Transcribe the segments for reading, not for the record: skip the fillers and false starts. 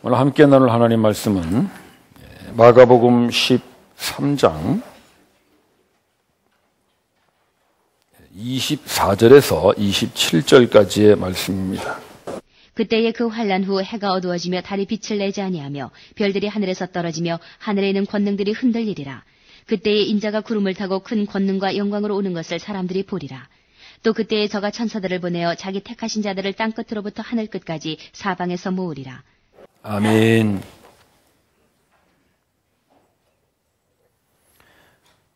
오늘 함께 나눌 하나님 말씀은 마가복음 13장 24절에서 27절까지의 말씀입니다. 그때에 그 환란 후 해가 어두워지며 달이 빛을 내지 아니하며 별들이 하늘에서 떨어지며 하늘에 있는 권능들이 흔들리리라. 그때에 인자가 구름을 타고 큰 권능과 영광으로 오는 것을 사람들이 보리라. 또 그때에 저가 천사들을 보내어 자기 택하신 자들을 땅끝으로부터 하늘 끝까지 사방에서 모으리라. 아멘.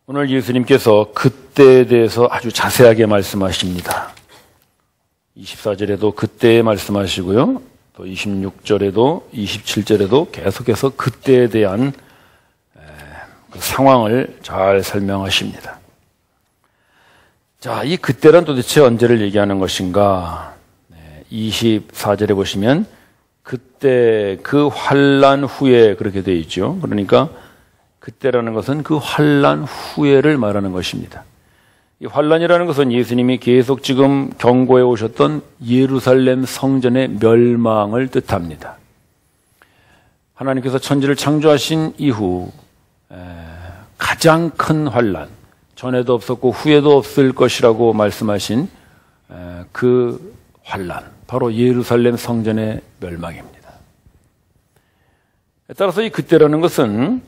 오늘 예수님께서 그때에 대해서 아주 자세하게 말씀하십니다. 24절에도 그때에 말씀하시고요. 또 26절에도 27절에도 계속해서 그때에 대한 그 상황을 잘 설명하십니다. 자, 이 그때란 도대체 언제를 얘기하는 것인가? 24절에 보시면 그때 그 환란 후에 그렇게 되어 있죠. 그러니까 그때라는 것은 그 환란 후에를 말하는 것입니다. 이 환란이라는 것은 예수님이 계속 지금 경고해 오셨던 예루살렘 성전의 멸망을 뜻합니다. 하나님께서 천지를 창조하신 이후 가장 큰 환란, 전에도 없었고 후에도 없을 것이라고 말씀하신 그 환란, 바로 예루살렘 성전의 멸망입니다. 따라서 이 그때라는 것은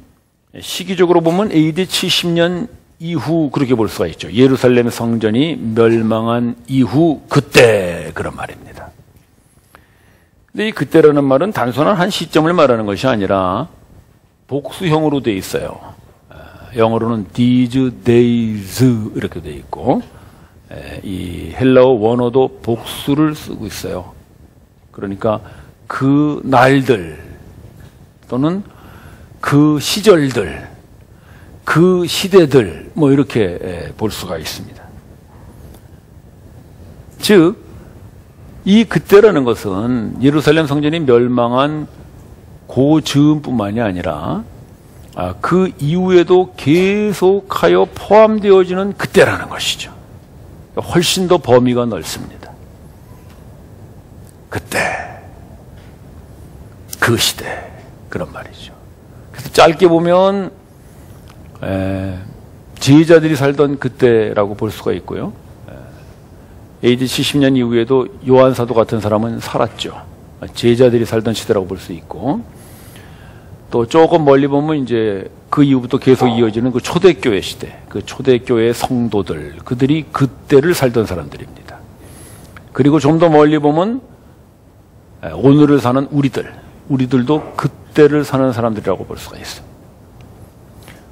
시기적으로 보면 AD 70년 이후 그렇게 볼 수가 있죠. 예루살렘 성전이 멸망한 이후 그때, 그런 말입니다. 근데 이 그때라는 말은 단순한 한 시점을 말하는 것이 아니라 복수형으로 되어 있어요. 영어로는 these days 이렇게 되어 있고, 이 헬라어 원어도 복수를 쓰고 있어요. 그러니까 그 날들 또는 그 시절들, 그 시대들, 뭐 이렇게 볼 수가 있습니다. 즉, 이 그때라는 것은 예루살렘 성전이 멸망한 그 즈음뿐만이 아니라 그 이후에도 계속하여 포함되어지는 그때라는 것이죠. 훨씬 더 범위가 넓습니다. 그때, 그 시대, 그런 말이죠. 그래서 짧게 보면 제자들이 살던 그때라고 볼 수가 있고요. AD 70년 이후에도 요한 사도 같은 사람은 살았죠. 제자들이 살던 시대라고 볼 수 있고, 또 조금 멀리 보면 이제 그 이후부터 계속 이어지는 그 초대교회 시대, 그 초대교회 성도들, 그들이 그때를 살던 사람들입니다. 그리고 좀 더 멀리 보면 오늘을 사는 우리들도 그때를 사는 사람들이라고 볼 수가 있어요.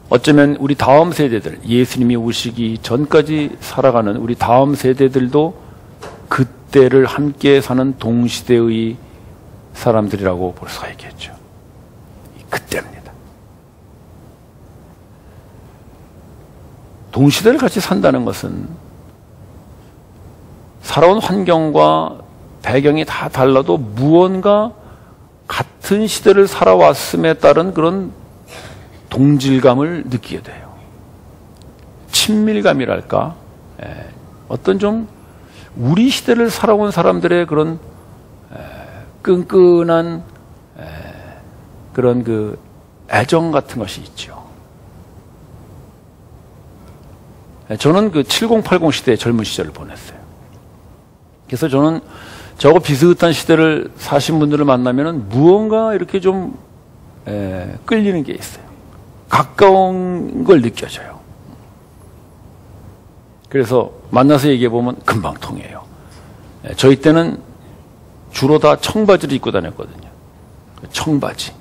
어쩌면 우리 다음 세대들, 예수님이 오시기 전까지 살아가는 우리 다음 세대들도 그때를 함께 사는 동시대의 사람들이라고 볼 수가 있겠죠. 그때입니다. 동시대를 같이 산다는 것은 살아온 환경과 배경이 다 달라도 무언가 같은 시대를 살아왔음에 따른 그런 동질감을 느끼게 돼요. 친밀감이랄까? 어떤 좀 우리 시대를 살아온 사람들의 그런 끈끈한 그런 그 애정 같은 것이 있죠. 저는 그 7080 시대의 젊은 시절을 보냈어요. 그래서 저는 저거 비슷한 시대를 사신 분들을 만나면은 무언가 이렇게 좀 끌리는 게 있어요. 가까운 걸 느껴져요. 그래서 만나서 얘기해 보면 금방 통해요. 저희 때는 주로 다 청바지를 입고 다녔거든요. 청바지,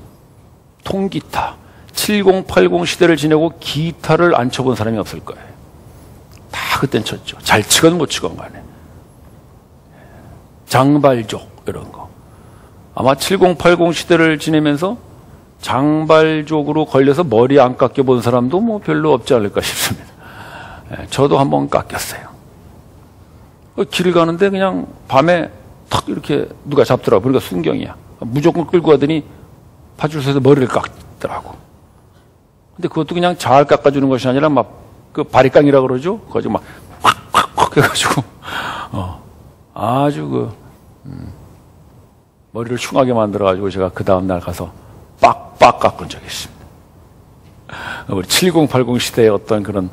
통기타, 7080 시대를 지내고 기타를 안 쳐본 사람이 없을 거예요. 다 그땐 쳤죠. 잘 치건 못 치건 간에. 장발족 이런 거. 아마 7080 시대를 지내면서 장발족으로 걸려서 머리 안 깎여본 사람도 뭐 별로 없지 않을까 싶습니다. 저도 한번 깎였어요. 길 가는데 그냥 밤에 탁 이렇게 누가 잡더라고. 그러니까 순경이야. 무조건 끌고 가더니 파출소에서 머리를 깎더라고. 근데 그것도 그냥 잘 깎아주는 것이 아니라 막 그 바리깡이라 그러죠. 거기 막 콱콱콱 해가지고 아주 머리를 흉하게 만들어가지고 제가 그 다음날 가서 빡빡 깎은 적이 있습니다. 우리 7080 시대의 어떤 그런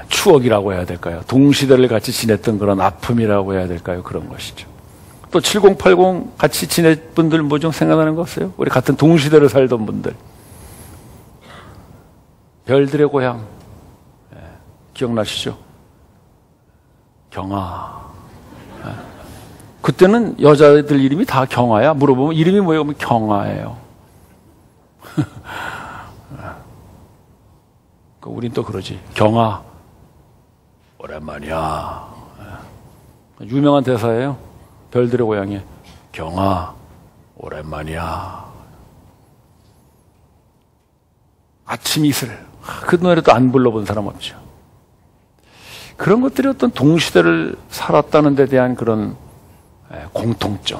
추억이라고 해야 될까요? 동시대를 같이 지냈던 그런 아픔이라고 해야 될까요? 그런 것이죠. 또 7080 같이 지낸 분들 뭐 좀 생각나는 거 없어요? 우리 같은 동시대를 살던 분들. 별들의 고향 기억나시죠? 경아. 그때는 여자들 이름이 다 경아야. 물어보면 이름이 뭐예요? 그러면 경아예요. 우린 또 그러지. 경아, 오랜만이야. 유명한 대사예요. 별들의 고향에 경아, 오랜만이야. 아침 이슬. 그 노래도 안 불러본 사람 없죠. 그런 것들이 어떤 동시대를 살았다는 데 대한 그런 공통점.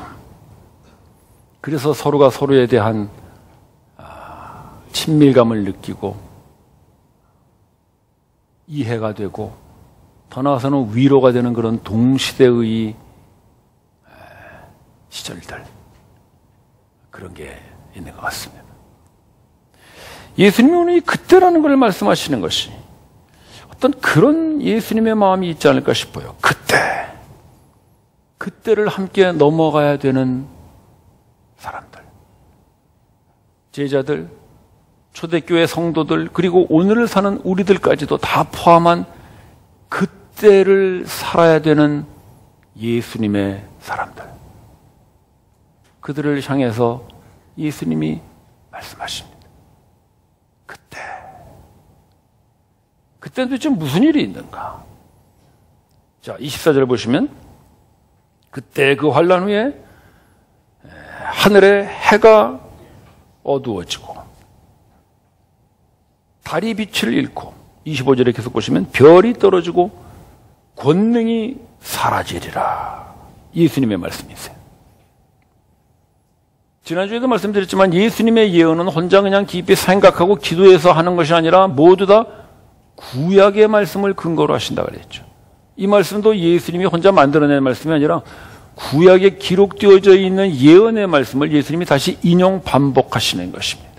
그래서 서로가 서로에 대한 친밀감을 느끼고 이해가 되고 더 나아가서는 위로가 되는 그런 동시대의 시절들, 그런 게 있는 것 같습니다. 예수님이 오늘 그때라는 걸 말씀하시는 것이 어떤 그런 예수님의 마음이 있지 않을까 싶어요. 그때를 함께 넘어가야 되는 사람들, 제자들, 초대교회 성도들, 그리고 오늘을 사는 우리들까지도 다 포함한 그때를 살아야 되는 예수님의 사람들, 그들을 향해서 예수님이 말씀하십니다. 그때 도대체 무슨 일이 있는가? 자, 24절 보시면 그때 그 환난 후에 하늘에 해가 어두워지고 달이 빛을 잃고, 25절에 계속 보시면 별이 떨어지고 권능이 사라지리라. 예수님의 말씀이세요. 지난주에도 말씀드렸지만 예수님의 예언은 혼자 그냥 깊이 생각하고 기도해서 하는 것이 아니라 모두 다 구약의 말씀을 근거로 하신다 그랬죠. 이 말씀도 예수님이 혼자 만들어낸 말씀이 아니라 구약에 기록되어져 있는 예언의 말씀을 예수님이 다시 인용 반복하시는 것입니다.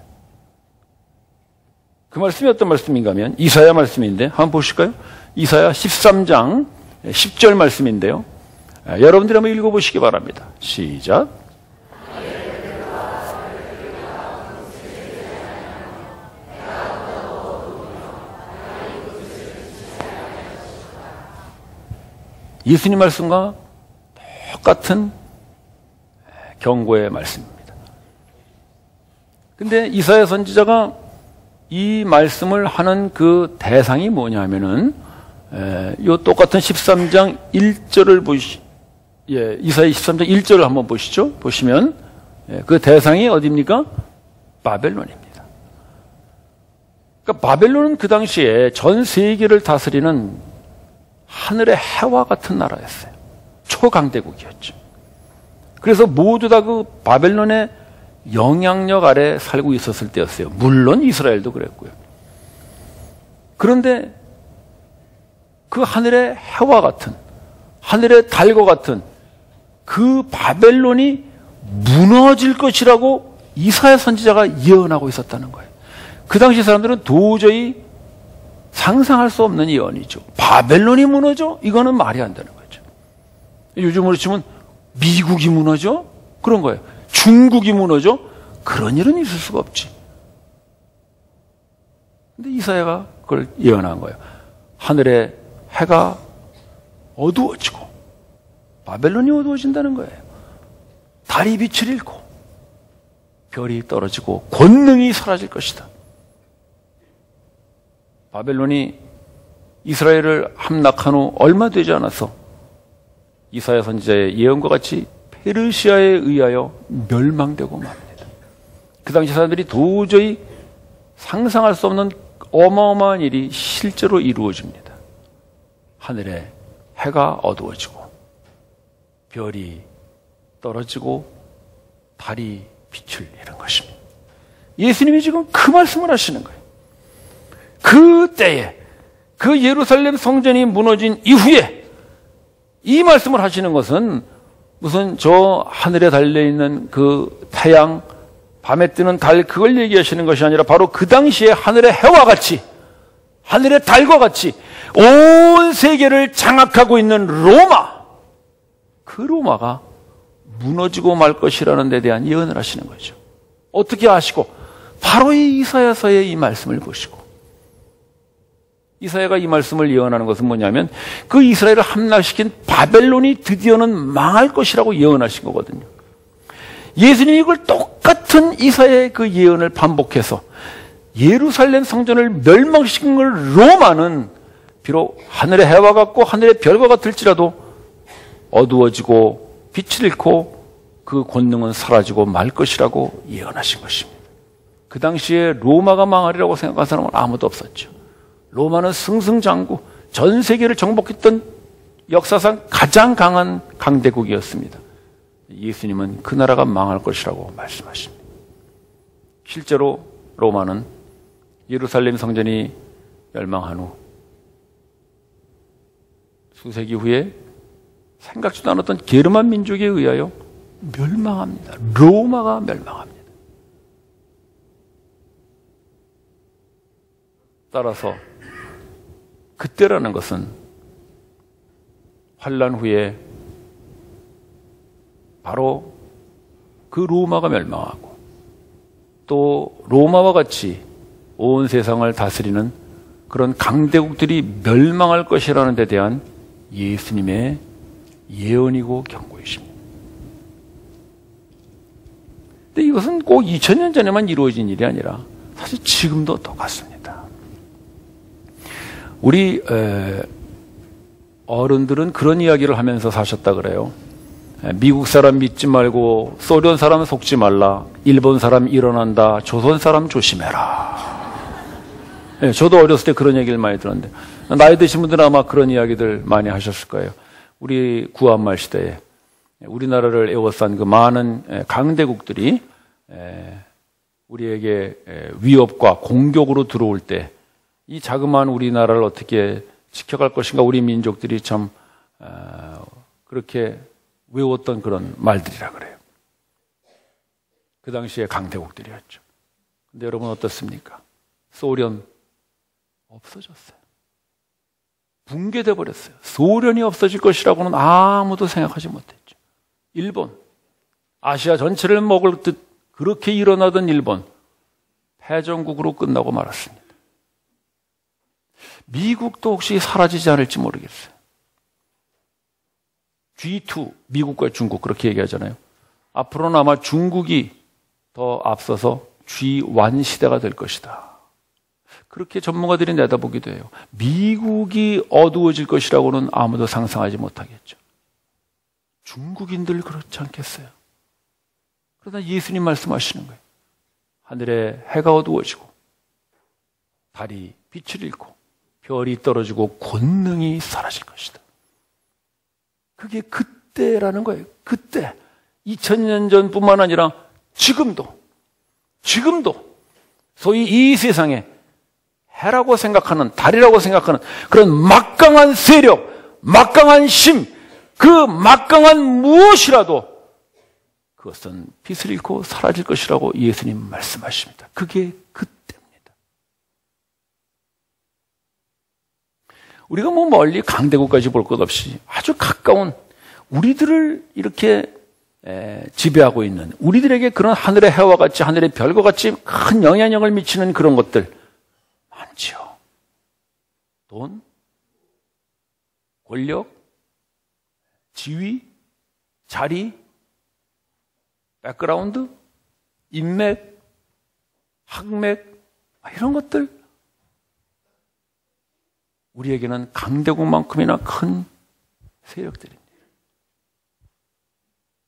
그 말씀이 어떤 말씀인가 하면 이사야 말씀인데 한번 보실까요? 이사야 13장 10절 말씀인데요. 여러분들이 한번 읽어보시기 바랍니다. 시작. 예수님 말씀과 똑같은 경고의 말씀입니다. 근데 이사야 선지자가 이 말씀을 하는 그 대상이 뭐냐 하면은, 요 똑같은 13장 1절을 이사야 13장 1절을 한번 보시죠. 보시면, 그 대상이 어디입니까? 바벨론입니다. 그러니까 바벨론은 그 당시에 전 세계를 다스리는 하늘의 해와 같은 나라였어요. 초강대국이었죠. 그래서 모두 다 그 바벨론의 영향력 아래 살고 있었을 때였어요. 물론 이스라엘도 그랬고요. 그런데 그 하늘의 해와 같은, 하늘의 달과 같은 그 바벨론이 무너질 것이라고 이사야 선지자가 예언하고 있었다는 거예요. 그 당시 사람들은 도저히 상상할 수 없는 예언이죠. 바벨론이 무너져? 이거는 말이 안 되는 거죠. 요즘으로 치면 미국이 무너져? 그런 거예요. 중국이 무너져? 그런 일은 있을 수가 없지. 근데 이사야가 그걸 예언한 거예요. 하늘에 해가 어두워지고 바벨론이 어두워진다는 거예요. 달이 빛을 잃고 별이 떨어지고 권능이 사라질 것이다. 바벨론이 이스라엘을 함락한 후 얼마 되지 않아서 이사야 선지자의 예언과 같이 페르시아에 의하여 멸망되고 맙니다. 그 당시 사람들이 도저히 상상할 수 없는 어마어마한 일이 실제로 이루어집니다. 하늘에 해가 어두워지고 별이 떨어지고 달이 빛을 잃은 것입니다. 예수님이 지금 그 말씀을 하시는 거예요. 그 때에 그 예루살렘 성전이 무너진 이후에 이 말씀을 하시는 것은 무슨 저 하늘에 달려있는 그 태양, 밤에 뜨는 달, 그걸 얘기하시는 것이 아니라 바로 그 당시에 하늘의 해와 같이, 하늘의 달과 같이 온 세계를 장악하고 있는 로마, 그 로마가 무너지고 말 것이라는 데 대한 예언을 하시는 거죠. 어떻게 아시고? 바로 이 이사야서의 이 말씀을 보시고, 이사야가 이 말씀을 예언하는 것은 뭐냐면 그 이스라엘을 함락시킨 바벨론이 드디어는 망할 것이라고 예언하신 거거든요. 예수님이 이걸 똑같은 이사야의 그 예언을 반복해서 예루살렘 성전을 멸망시킨 걸 로마는 비록 하늘의 해와 같고 하늘의 별과 같을지라도 어두워지고 빛을 잃고 그 권능은 사라지고 말 것이라고 예언하신 것입니다. 그 당시에 로마가 망하리라고 생각한 사람은 아무도 없었죠. 로마는 승승장구, 전 세계를 정복했던 역사상 가장 강한 강대국이었습니다. 예수님은 그 나라가 망할 것이라고 말씀하십니다. 실제로 로마는 예루살렘 성전이 멸망한 후 수세기 후에 생각지도 않았던 게르만 민족에 의하여 멸망합니다. 로마가 멸망합니다. 따라서 그때라는 것은 환란 후에 바로 그 로마가 멸망하고 또 로마와 같이 온 세상을 다스리는 그런 강대국들이 멸망할 것이라는 데 대한 예수님의 예언이고 경고이십니다. 근데 이것은 꼭 2000년 전에만 이루어진 일이 아니라 사실 지금도 똑같습니다. 우리 어른들은 그런 이야기를 하면서 사셨다 그래요. 미국 사람 믿지 말고 소련 사람 속지 말라. 일본 사람 일어난다. 조선 사람 조심해라. 네, 저도 어렸을 때 그런 얘기를 많이 들었는데 나이 드신 분들은 아마 그런 이야기들 많이 하셨을 거예요. 우리 구한말 시대에 우리나라를 에워싼 그 많은 강대국들이 우리에게 위협과 공격으로 들어올 때 이 자그마한 우리나라를 어떻게 지켜갈 것인가, 우리 민족들이 참 그렇게 외웠던 그런 말들이라 그래요. 그 당시에 강대국들이었죠. 근데 여러분 어떻습니까? 소련 없어졌어요. 붕괴돼 버렸어요. 소련이 없어질 것이라고는 아무도 생각하지 못했죠. 일본, 아시아 전체를 먹을 듯 그렇게 일어나던 일본, 패전국으로 끝나고 말았습니다. 미국도 혹시 사라지지 않을지 모르겠어요. G2, 미국과 중국 그렇게 얘기하잖아요. 앞으로는 아마 중국이 더 앞서서 G1 시대가 될 것이다. 그렇게 전문가들이 내다보기도 해요. 미국이 어두워질 것이라고는 아무도 상상하지 못하겠죠. 중국인들 그렇지 않겠어요? 그러다 예수님 말씀하시는 거예요. 하늘에 해가 어두워지고 달이 빛을 잃고 별이 떨어지고 권능이 사라질 것이다. 그게 그때라는 거예요. 그때 2000년 전뿐만 아니라 지금도 소위 이 세상에 해라고 생각하는, 달이라고 생각하는 그런 막강한 세력, 막강한 힘, 그 막강한 무엇이라도 그것은 빛을 잃고 사라질 것이라고 예수님 말씀하십니다. 그게 그때입니다. 우리가 뭐 멀리 강대국까지 볼 것 없이 아주 가까운 우리들을 이렇게 지배하고 있는, 우리들에게 그런 하늘의 해와 같이, 하늘의 별과 같이 큰 영향력을 미치는 그런 것들 많지요. 돈, 권력, 지위, 자리, 백그라운드, 인맥, 학맥, 이런 것들 우리에게는 강대국만큼이나 큰 세력들입니다.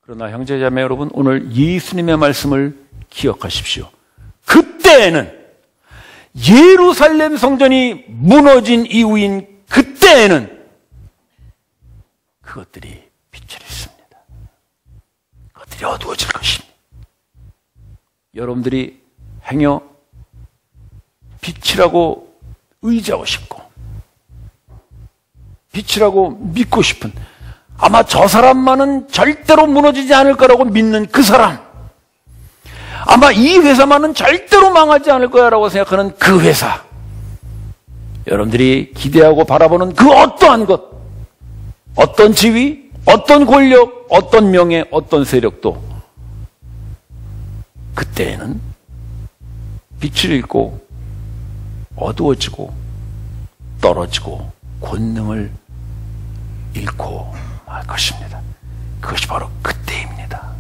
그러나 형제자매 여러분, 오늘 예수님의 말씀을 기억하십시오. 그때에는, 예루살렘 성전이 무너진 이후인 그때에는 그것들이 빛을 잃습니다. 그것들이 어두워질 것입니다. 여러분들이 행여 빛이라고 의지하고 싶고 빛이라고 믿고 싶은 아마 저 사람만은 절대로 무너지지 않을 거라고 믿는 그 사람, 아마 이 회사만은 절대로 망하지 않을 거야라고 생각하는 그 회사, 여러분들이 기대하고 바라보는 그 어떠한 것, 어떤 지위, 어떤 권력, 어떤 명예, 어떤 세력도 그때에는 빛을 잃고 어두워지고 떨어지고 권능을 잃고 말 것입니다. 그것이 바로 그때입니다.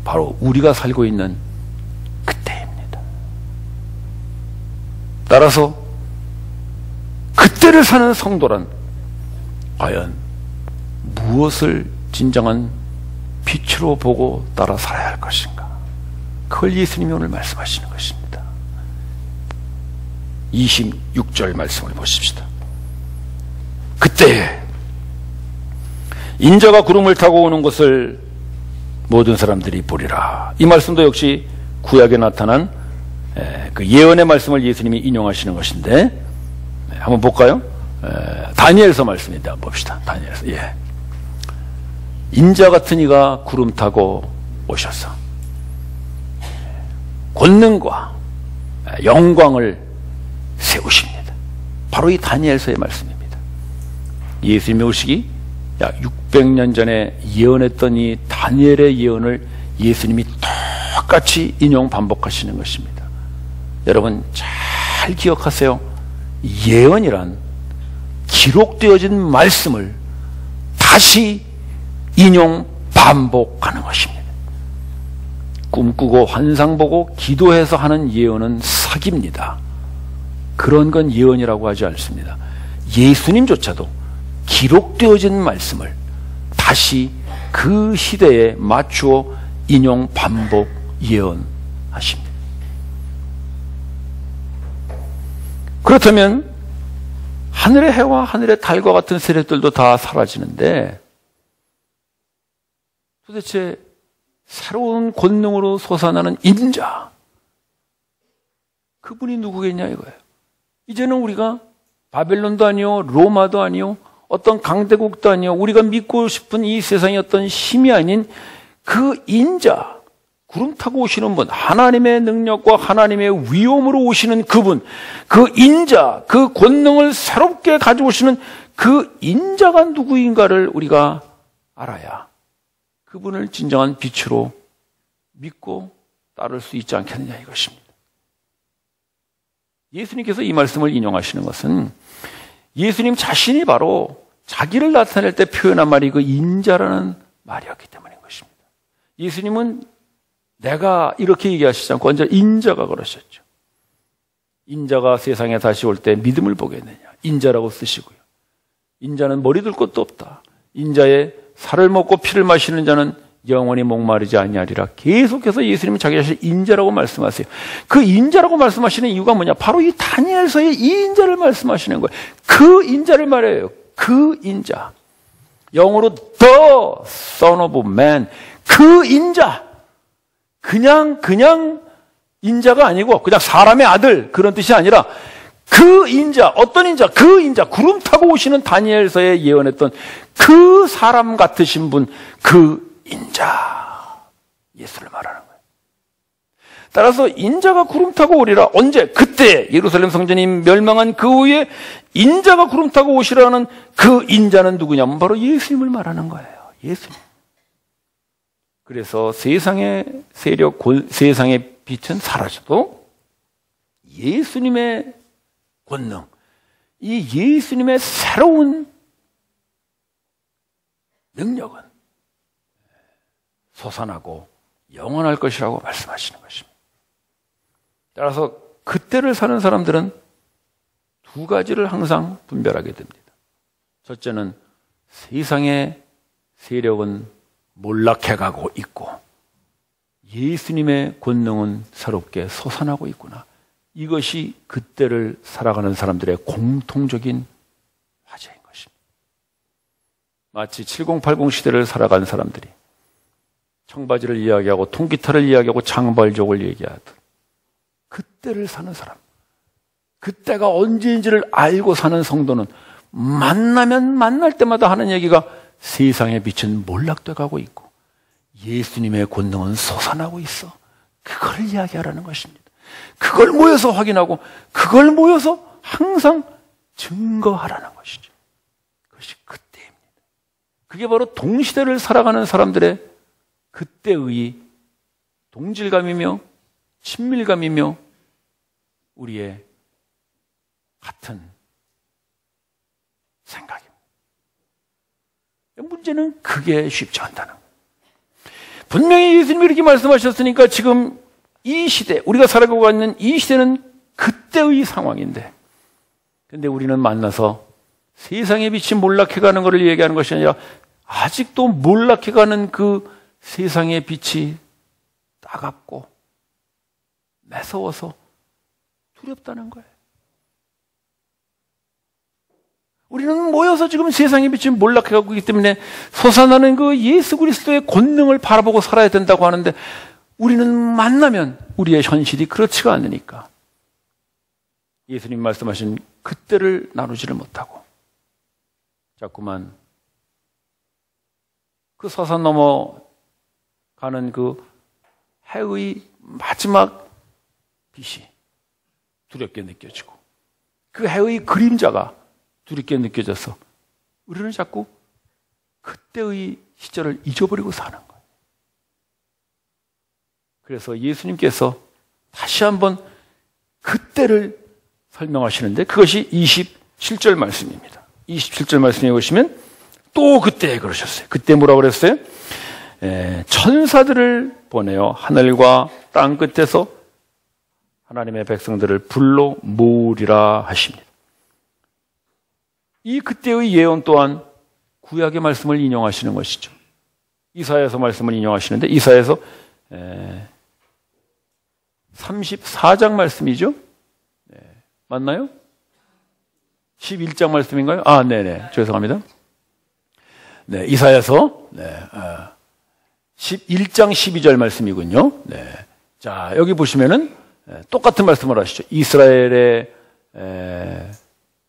바로 우리가 살고 있는 그때입니다. 따라서 그때를 사는 성도란 과연 무엇을 진정한 빛으로 보고 따라 살아야 할 것인가? 그걸 예수님이 오늘 말씀하시는 것입니다. 26절 말씀을 보십시다. 그때 인자가 구름을 타고 오는 것을 모든 사람들이 보리라. 이 말씀도 역시 구약에 나타난 그 예언의 말씀을 예수님이 인용하시는 것인데, 한번 볼까요? 다니엘서 말씀인데 한번 봅시다. 다니엘서. 예. 인자 같은 이가 구름 타고 오셔서 권능과 영광을 세우십니다. 바로 이 다니엘서의 말씀입니다. 예수님이 오시기 약 600년 전에 예언했던 이 다니엘의 예언을 예수님이 똑같이 인용 반복하시는 것입니다. 여러분 잘 기억하세요. 예언이란 기록되어진 말씀을 다시 인용 반복하는 것입니다. 꿈꾸고 환상 보고 기도해서 하는 예언은 사기입니다. 그런 건 예언이라고 하지 않습니다. 예수님조차도 기록되어진 말씀을 다시 그 시대에 맞추어 인용 반복 예언하십니다. 그렇다면 하늘의 해와 하늘의 달과 같은 세력들도 다 사라지는데 도대체 새로운 권능으로 솟아나는 인자, 그분이 누구겠냐 이거예요. 이제는 우리가 바벨론도 아니요, 로마도 아니요, 어떤 강대국도 아니요, 우리가 믿고 싶은 이 세상의 어떤 힘이 아닌 그 인자, 구름 타고 오시는 분, 하나님의 능력과 하나님의 위엄으로 오시는 그분, 그 인자, 그 권능을 새롭게 가져오시는 그 인자가 누구인가를 우리가 알아야 그분을 진정한 빛으로 믿고 따를 수 있지 않겠느냐 이것입니다. 예수님께서 이 말씀을 인용하시는 것은 예수님 자신이 바로 자기를 나타낼 때 표현한 말이 그 인자라는 말이었기 때문인 것입니다. 예수님은 내가 이렇게 얘기하시지 않고 언제 인자가 그러셨죠. 인자가 세상에 다시 올 때 믿음을 보겠느냐. 인자라고 쓰시고요. 인자는 머리 둘 것도 없다. 인자의 살을 먹고 피를 마시는 자는 영원히 목마르지 아니하리라. 계속해서 예수님은 자기 자신을 인자라고 말씀하세요. 그 인자라고 말씀하시는 이유가 뭐냐? 바로 이 다니엘서의 이 인자를 말씀하시는 거예요. 그 인자를 말해요. 그 인자. 영어로 the Son of Man. 그 인자. 그냥 인자가 아니고 그냥 사람의 아들 그런 뜻이 아니라 그 인자, 어떤 인자? 그 인자, 구름 타고 오시는 다니엘서에 예언했던 그 사람 같으신 분, 그 인자. 예수를 말하는 거예요. 따라서 인자가 구름 타고 오리라. 언제? 그때 예루살렘 성전이 멸망한 그 후에 인자가 구름 타고 오시라는 그 인자는 누구냐면 바로 예수님을 말하는 거예요. 예수님. 그래서 세상의 세력, 세상의 빛은 사라져도 예수님의 권능, 이 예수님의 새로운 능력은 솟아나고 영원할 것이라고 말씀하시는 것입니다. 따라서 그때를 사는 사람들은 두 가지를 항상 분별하게 됩니다. 첫째는 세상의 세력은 몰락해가고 있고 예수님의 권능은 새롭게 솟아나고 있구나. 이것이 그때를 살아가는 사람들의 공통적인 화제인 것입니다. 마치 7080 시대를 살아간 사람들이 청바지를 이야기하고 통기타를 이야기하고 장발족을 얘기하듯 그때를 사는 사람, 그때가 언제인지를 알고 사는 성도는 만나면 만날 때마다 하는 얘기가 세상의 빛은 몰락돼 가고 있고 예수님의 권능은 솟아나고 있어. 그걸 이야기하라는 것입니다. 그걸 모여서 확인하고 그걸 모여서 항상 증거하라는 것이죠. 그것이 그때입니다. 그게 바로 동시대를 살아가는 사람들의 그때의 동질감이며 친밀감이며 우리의 같은 생각입니다. 문제는 그게 쉽지 않다는 거예요. 분명히 예수님이 이렇게 말씀하셨으니까 지금 이 시대, 우리가 살아가고 있는 이 시대는 그때의 상황인데, 근데 우리는 만나서 세상의 빛이 몰락해가는 것을 얘기하는 것이 아니라 아직도 몰락해가는 그 세상의 빛이 따갑고 매서워서 두렵다는 거예요. 우리는 모여서 지금 세상의 빛이 몰락해가고 있기 때문에 솟아나는 그 예수 그리스도의 권능을 바라보고 살아야 된다고 하는데 우리는 만나면 우리의 현실이 그렇지가 않으니까 예수님 말씀하신 그때를 나누지를 못하고 자꾸만 그 서산 넘어가는 그 해의 마지막 빛이 두렵게 느껴지고 그 해의 그림자가 두렵게 느껴져서 우리는 자꾸 그때의 시절을 잊어버리고 사는 거예요. 그래서 예수님께서 다시 한번 그때를 설명하시는데 그것이 27절 말씀입니다. 27절 말씀에 보시면 또 그때 그러셨어요. 그때 뭐라고 그랬어요? 천사들을 보내어 하늘과 땅 끝에서 하나님의 백성들을 불러 모으리라 하십니다. 이 그때의 예언 또한 구약의 말씀을 인용하시는 것이죠. 이사야서 말씀을 인용하시는데 이사야서 34장 말씀이죠. 네. 맞나요? 11장 말씀인가요? 아, 네네. 죄송합니다. 네, 이사야서 11장 12절 말씀이군요. 네. 자, 여기 보시면은 똑같은 말씀을 하시죠. 이스라엘의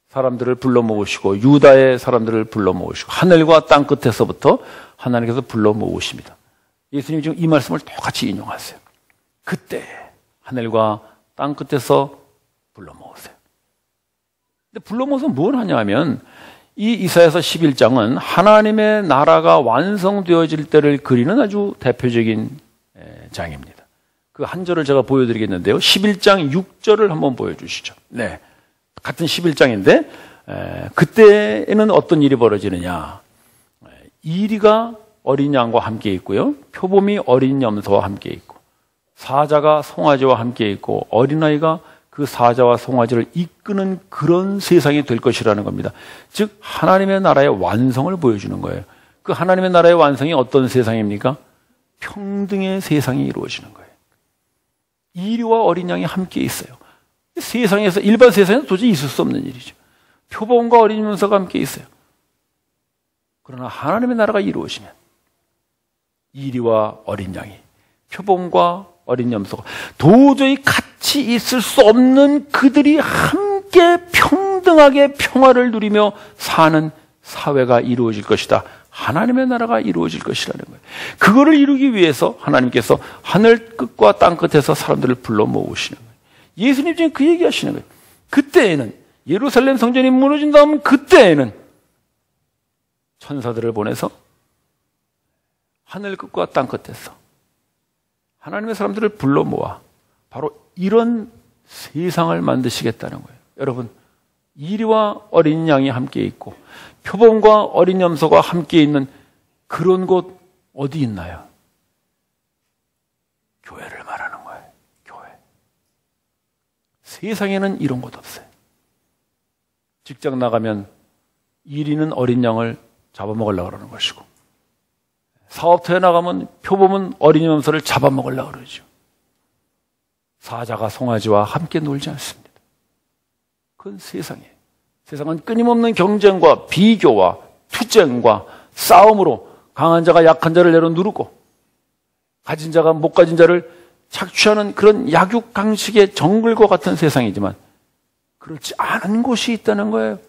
사람들을 불러 모으시고 유다의 사람들을 불러 모으시고 하늘과 땅 끝에서부터 하나님께서 불러 모으십니다. 예수님이 지금 이 말씀을 똑같이 인용하세요. 그때 하늘과 땅 끝에서 불러 모으세요. 근데 불러 모아서 뭘 하냐 하면 이 이사야서 11장은 하나님의 나라가 완성되어질 때를 그리는 아주 대표적인 장입니다. 그 한 절을 제가 보여드리겠는데요. 11장 6절을 한번 보여주시죠. 네. 같은 11장인데 그때에는 어떤 일이 벌어지느냐. 이리가 어린 양과 함께 있고요. 표범이 어린 염소와 함께 있고 사자가 송아지와 함께 있고 어린아이가 그 사자와 송아지를 이끄는 그런 세상이 될 것이라는 겁니다. 즉 하나님의 나라의 완성을 보여주는 거예요. 그 하나님의 나라의 완성이 어떤 세상입니까? 평등의 세상이 이루어지는 거예요. 이리와 어린 양이 함께 있어요. 세상에서 일반 세상에서 도저히 있을 수 없는 일이죠. 표범과 어린 염소가 함께 있어요. 그러나 하나님의 나라가 이루어지면 이리와 어린 양이 표범과 어린 염소가 도저히 같이 있을 수 없는 그들이 함께 평등하게 평화를 누리며 사는 사회가 이루어질 것이다. 하나님의 나라가 이루어질 것이라는 거예요. 그거를 이루기 위해서 하나님께서 하늘 끝과 땅 끝에서 사람들을 불러 모으시는 거예요. 예수님 지금 그 얘기하시는 거예요. 그때에는 예루살렘 성전이 무너진 다음 그때에는 천사들을 보내서 하늘 끝과 땅 끝에서 하나님의 사람들을 불러 모아 바로 이런 세상을 만드시겠다는 거예요. 여러분, 이리와 어린 양이 함께 있고 표범과 어린 염소가 함께 있는 그런 곳 어디 있나요? 교회를 말하는 거예요. 교회. 세상에는 이런 곳 없어요. 직장 나가면 이리는 어린 양을 잡아먹으려고 그러는 것이고 사업터에 나가면 표범은 어린 염소를 잡아먹으려고 그러죠. 사자가 송아지와 함께 놀지 않습니다. 그건 세상이에요. 세상은 끊임없는 경쟁과 비교와 투쟁과 싸움으로 강한 자가 약한 자를 내려누르고 가진 자가 못 가진 자를 착취하는 그런 약육강식의 정글과 같은 세상이지만 그렇지 않은 곳이 있다는 거예요.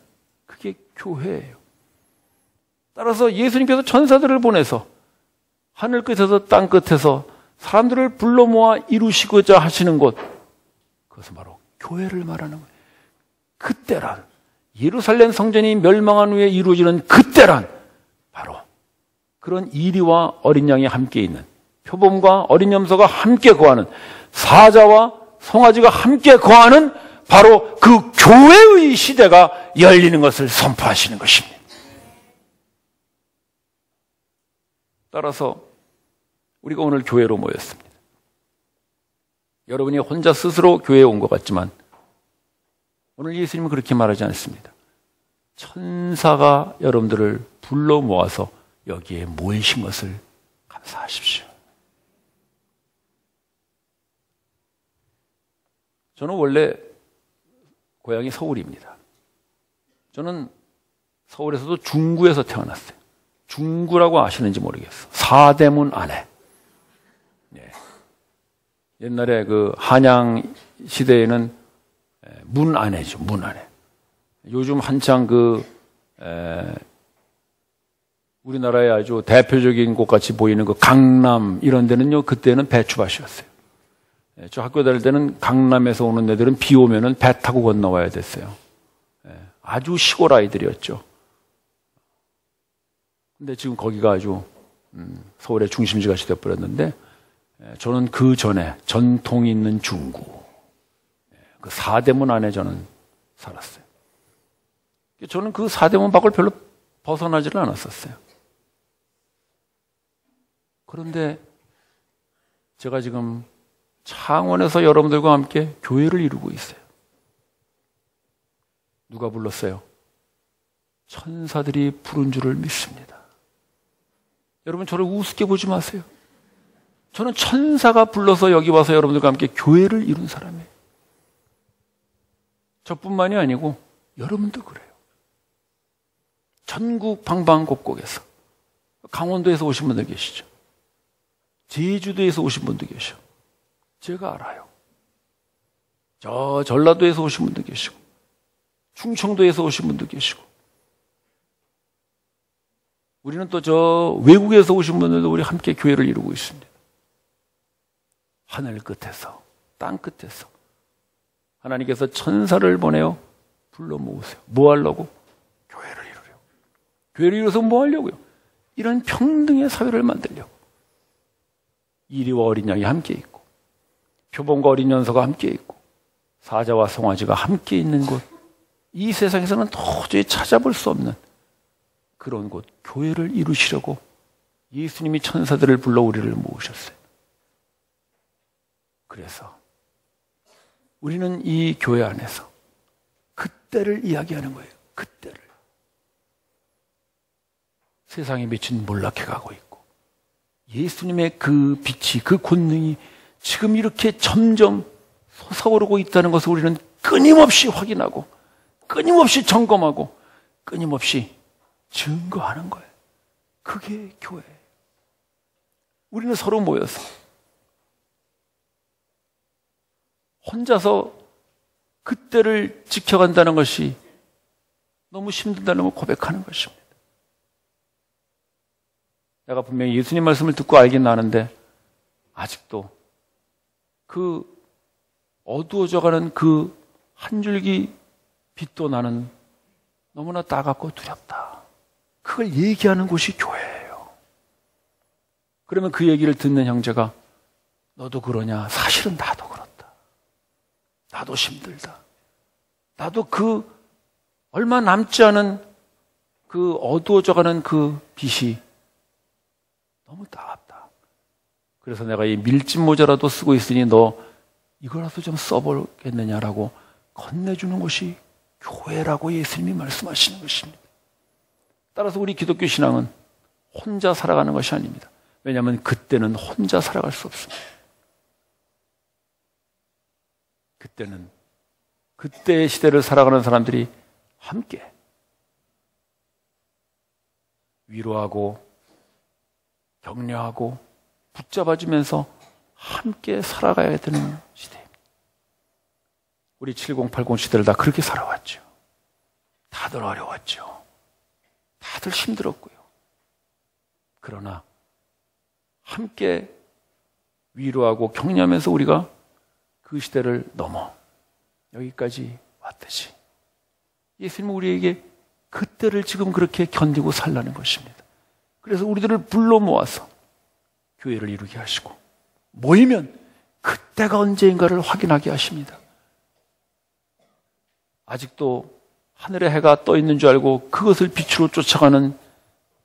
그게 교회예요. 따라서 예수님께서 천사들을 보내서 하늘 끝에서 땅 끝에서 사람들을 불러 모아 이루시고자 하시는 곳, 그것은 바로 교회를 말하는 거예요. 그때란, 예루살렘 성전이 멸망한 후에 이루어지는 그때란 바로 그런 이리와 어린 양이 함께 있는, 표범과 어린 염소가 함께 거하는, 사자와 송아지가 함께 거하는 바로 그 교회의 시대가 열리는 것을 선포하시는 것입니다. 따라서 우리가 오늘 교회로 모였습니다. 여러분이 혼자 스스로 교회에 온 것 같지만 오늘 예수님은 그렇게 말하지 않습니다. 천사가 여러분들을 불러 모아서 여기에 모이신 것을 감사하십시오. 저는 원래 고향이 서울입니다. 저는 서울에서도 중구에서 태어났어요. 중구라고 아시는지 모르겠어. 사대문 안에. 네. 옛날에 그 한양 시대에는 문 안에죠. 문 안에. 요즘 한창 우리나라의 아주 대표적인 곳 같이 보이는 그 강남 이런 데는요, 그때는 배추밭이었어요. 저 학교 다닐 때는 강남에서 오는 애들은 비 오면은 배 타고 건너와야 됐어요. 아주 시골 아이들이었죠. 근데 지금 거기가 아주 서울의 중심지 같이 되어버렸는데, 저는 그 전에 전통이 있는 중구, 그 사대문 안에 저는 살았어요. 저는 그 사대문 밖을 별로 벗어나지를 않았었어요. 그런데 제가 지금 창원에서 여러분들과 함께 교회를 이루고 있어요. 누가 불렀어요? 천사들이 부른 줄을 믿습니다. 여러분, 저를 우습게 보지 마세요. 저는 천사가 불러서 여기 와서 여러분들과 함께 교회를 이룬 사람이에요. 저뿐만이 아니고 여러분도 그래요. 전국 방방곡곡에서, 강원도에서 오신 분들 계시죠. 제주도에서 오신 분도 계셔. 제가 알아요. 저 전라도에서 오신 분도 계시고, 충청도에서 오신 분도 계시고, 우리는 또 저 외국에서 오신 분들도 우리 함께 교회를 이루고 있습니다. 하늘 끝에서, 땅 끝에서 하나님께서 천사를 보내어 불러 모으세요. 뭐 하려고? 교회를 이루려고. 교회를 이루어서 뭐 하려고요? 이런 평등의 사회를 만들려고. 이리와 어린 양이 함께 있고, 표범과 어린 연소가 함께 있고, 사자와 송아지가 함께 있는 곳, 이 세상에서는 도저히 찾아볼 수 없는 그런 곳, 교회를 이루시려고 예수님이 천사들을 불러 우리를 모으셨어요. 그래서 우리는 이 교회 안에서 그때를 이야기하는 거예요. 그때를. 세상의 빛은 몰락해 가고 있고, 예수님의 그 빛이, 그 권능이 지금 이렇게 점점 솟아오르고 있다는 것을 우리는 끊임없이 확인하고, 끊임없이 점검하고, 끊임없이 증거하는 거예요. 그게 교회예요. 우리는 서로 모여서 혼자서 그때를 지켜간다는 것이 너무 힘들다는 걸 고백하는 것입니다. 내가 분명히 예수님 말씀을 듣고 알긴 아는데 아직도 그 어두워져가는 그 한 줄기 빛도 나는 너무나 따갑고 두렵다. 그걸 얘기하는 곳이 교회예요. 그러면 그 얘기를 듣는 형제가 너도 그러냐? 사실은 나도 그렇다. 나도 힘들다. 나도 그 얼마 남지 않은 그 어두워져가는 그 빛이 너무 따갑다. 그래서 내가 이 밀짚 모자라도 쓰고 있으니 너 이거라도 좀 써보겠느냐라고 건네주는 것이 교회라고 예수님이 말씀하시는 것입니다. 따라서 우리 기독교 신앙은 혼자 살아가는 것이 아닙니다. 왜냐하면 그때는 혼자 살아갈 수 없습니다. 그때는 그때의 시대를 살아가는 사람들이 함께 위로하고 격려하고 붙잡아주면서 함께 살아가야 되는 시대입니다. 우리 7080 시대를 다 그렇게 살아왔죠. 다들 어려웠죠. 다들 힘들었고요. 그러나 함께 위로하고 격려하면서 우리가 그 시대를 넘어 여기까지 왔듯이 예수님은 우리에게 그때를 지금 그렇게 견디고 살라는 것입니다. 그래서 우리들을 불러 모아서 교회를 이루게 하시고 모이면 그때가 언제인가를 확인하게 하십니다. 아직도 하늘에 해가 떠 있는 줄 알고 그것을 빛으로 쫓아가는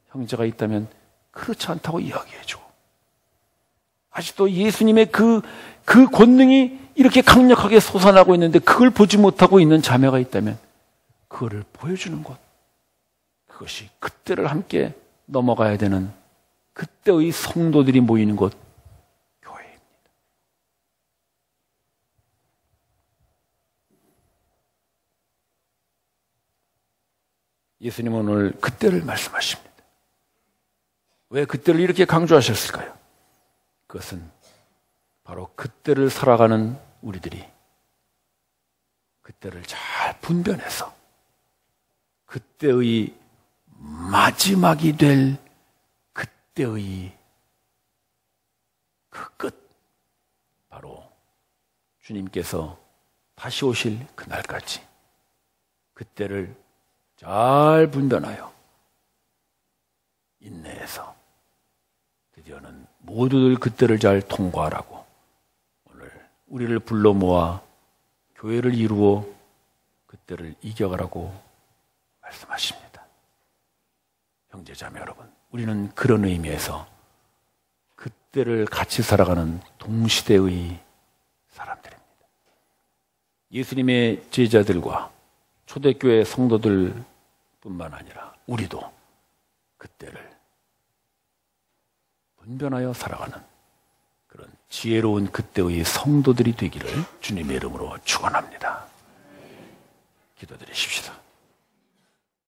형제가 있다면 그렇지 않다고 이야기해주고, 아직도 예수님의 그 권능이 이렇게 강력하게 솟아나고 있는데 그걸 보지 못하고 있는 자매가 있다면 그거를 보여주는 것, 그것이 그때를 함께 넘어가야 되는 그때의 성도들이 모이는 곳, 교회입니다. 예수님은 오늘 그때를 말씀하십니다. 왜 그때를 이렇게 강조하셨을까요? 그것은 바로 그때를 살아가는 우리들이 그때를 잘 분별해서 그때의 마지막이 될 그때의 그 끝, 바로 주님께서 다시 오실 그날까지 그때를 잘 분별하여 인내해서 드디어는 모두들 그때를 잘 통과하라고 오늘 우리를 불러 모아 교회를 이루어 그때를 이겨가라고 말씀하십니다. 형제자매 여러분, 우리는 그런 의미에서 그때를 같이 살아가는 동시대의 사람들입니다. 예수님의 제자들과 초대교회 성도들 뿐만 아니라 우리도 그때를 분별하여 살아가는 그런 지혜로운 그때의 성도들이 되기를 주님의 이름으로 축원합니다. 기도드리십시다.